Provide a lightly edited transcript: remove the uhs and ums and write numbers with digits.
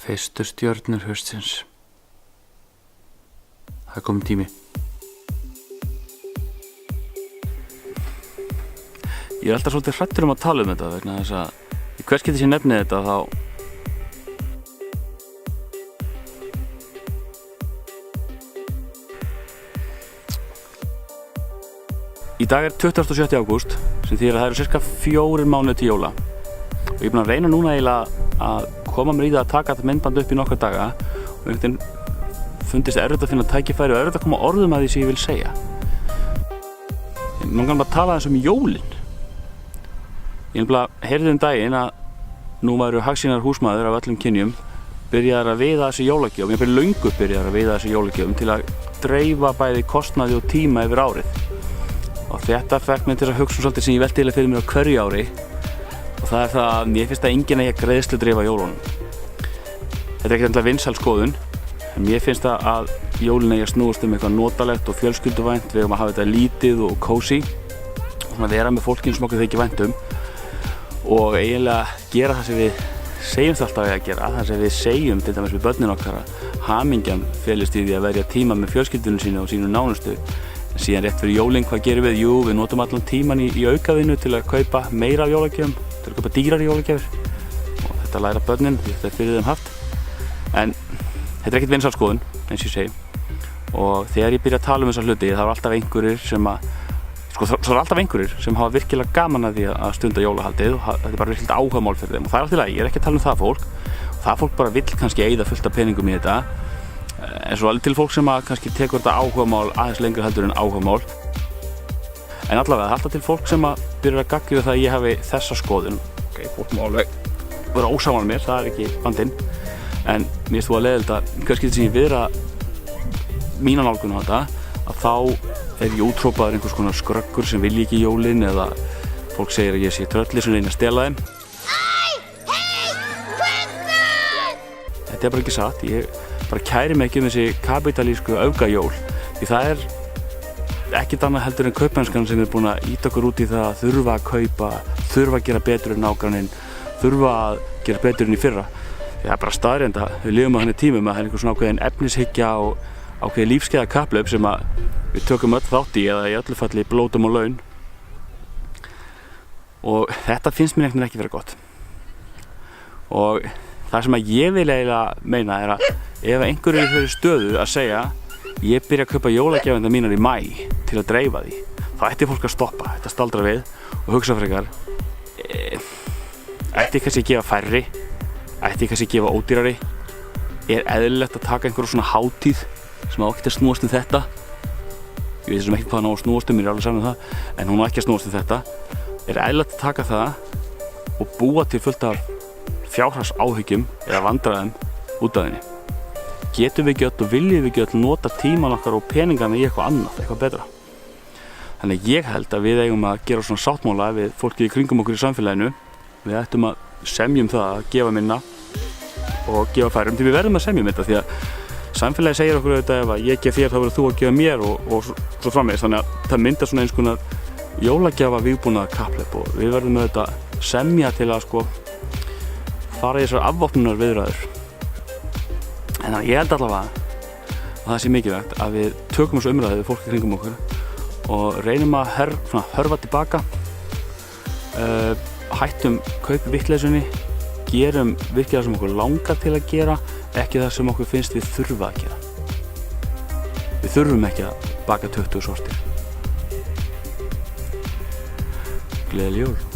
Fyrstu stjörnur haustsins. Það kominn tími. Ég alltaf svolítið hræddur að tala þetta vegna þess að í hvers geti ég nefnið þetta þá Í dag 27. ágúst sem þýðir að það eru cirka 4 mánuðir til jóla og ég er búinn að reyna núna eiginlega að koma mér í það að taka þetta myndband upp í nokkra daga og einhvern veginn fundist erfitt að finna tækifæri og erfitt að koma orðum að því sem ég vil segja. Ég langar bara að tala aðeins um jólin. Ég heyrði daginn að nú væru hagsýnar húsmaður af öllum kynjum byrjaðar að veiða þessi jólagjöfum, ég fyrir löngu byrjaðar að veiða þessi jólagjöfum til að dreifa bæði kostnaði og tíma yfir árið. Og þetta fekk mig til að hugsa svolítið sem ég velti eiginlega fyrir mér á hverju ári og það er það að mér finnst að enginn eigi að greiðsludreifa jólunum. Þetta er ekkert endilega vinsæl skoðun en mér finnst að jólin eigi að snúast eitthvað notalegt og fjölskylduvænt. Við eigum að hafa þetta lítið og cozy og vera með fólkinu sem okkur þykir vænt og eiginlega gera það sem við segjum það alltaf að gera, það sem við segjum til dæmis við börnin okkar að hamingjan felist í því að verja tíma með fjölskyldunum sínu og sínu nánustu. En síðan rétt fyrir jólin, hvað gerum við? Jú, við notum allan tíman í aukavinnu til að kaupa meira af jólagjöfum, til að kaupa dýrari jólagjafir og þetta læra börnin, þetta er fyrir þeim haft. En þetta er ekkert vinsæl skoðun, eins og ég segi og þegar ég byrja að tala um þessa hluti þá er alltaf einhverjir sem hafa virkilega gaman að því að stunda jólahaldið og þetta er bara virkilega áhugamál fyrir þeim og það er allt í lagi, ég er ekki að tala um það fólk og það fólk bara vill kannski eyða fullt af peningum í þetta en svo alveg til fólk sem kannski tekur þetta áhugamál aðeins lengur heldur en áhugamál en allavega alltaf til fólk sem byrjar að gagnrýna það að ég hafi þessa skoðun fólk má alveg vera ósammála mér, það er ekki vandinn en mér finnst þú að leiðilegt að kannski þess að ég viðra mína nálgun á þetta að þá er ég úthrópaður einhvers konar skröggur sem vilji ekki jólin eða fólk segir að ég sé trölli sem reyna að stela þeim. Þetta er bara ekki satt, ég bara kæri mig ekki þessi kapitalísku öfgajól því það er ekkert annað heldur en kaupmennskan sem er búin að ýta okkur út í það að þurfa að kaupa, þurfa að gera betur en nágranninn, þurfa að gera betur en í fyrra. Það er bara staðreynd að við lifum á þannig tímum að það er einhver svona ákveðin efnishyggja og ákveðin lífskeiða kapphlaup sem við tökum öll þátt í eða í öllu falli blótum og laun og þetta finnst mér einhvern veginn ekki vera gott og það sem að ég vil eiginlega meina er að ef einhverju er í þeirri stöðu að segja ég byrja að kaupa jólagjafirnar mínar í maí til að dreifa því þá ætti fólk að stoppa, þetta staldra við og hugsa frekar ætti kannski að gefa færri ætti kannski að gefa ódýrari er eðlilegt að taka einhverju svona hátíð sem á ekkert að snúast um þetta ég veit sem ekki hvað hann á að snúast um, ég er alveg saman um það en hún á ekki að snúast um þetta er eðlilegt að taka það og búa til fullt af fjárhagsáhyggjum eða vandræðum út af henni getum við ekki öll og viljum við ekki öll nota tíman okkar og peningana í eitthvað annað, eitthvað betra þannig ég held að við eigum að gera svona sáttmála við fólkið í kringum okkur í samfélaginu við ættum að semjum það að gefa minna og gefa færum því við verðum að semjum þetta því að samfélagi segir okkur auðvitað ef að ég gef þér þá verður þú að gefa mér og svo framvegis þannig að það myndar svona eins konar jólagjafa vígbúnaðar kapphlaup og við verðum auðvitað semja til að fara í þessar afvopnunar viðræður en þannig að ég held allavega að það sé mikilvægt að við tökum þessu umræðu við fólki kringum okkur og reynum að hörfa tilbaka hættum kaupi vittleysunni gerum virkilega sem okkur langar til að gera ekki það sem okkur finnst við þurfa að gera við þurfum ekki að baka 20 sortir Gleðileg jól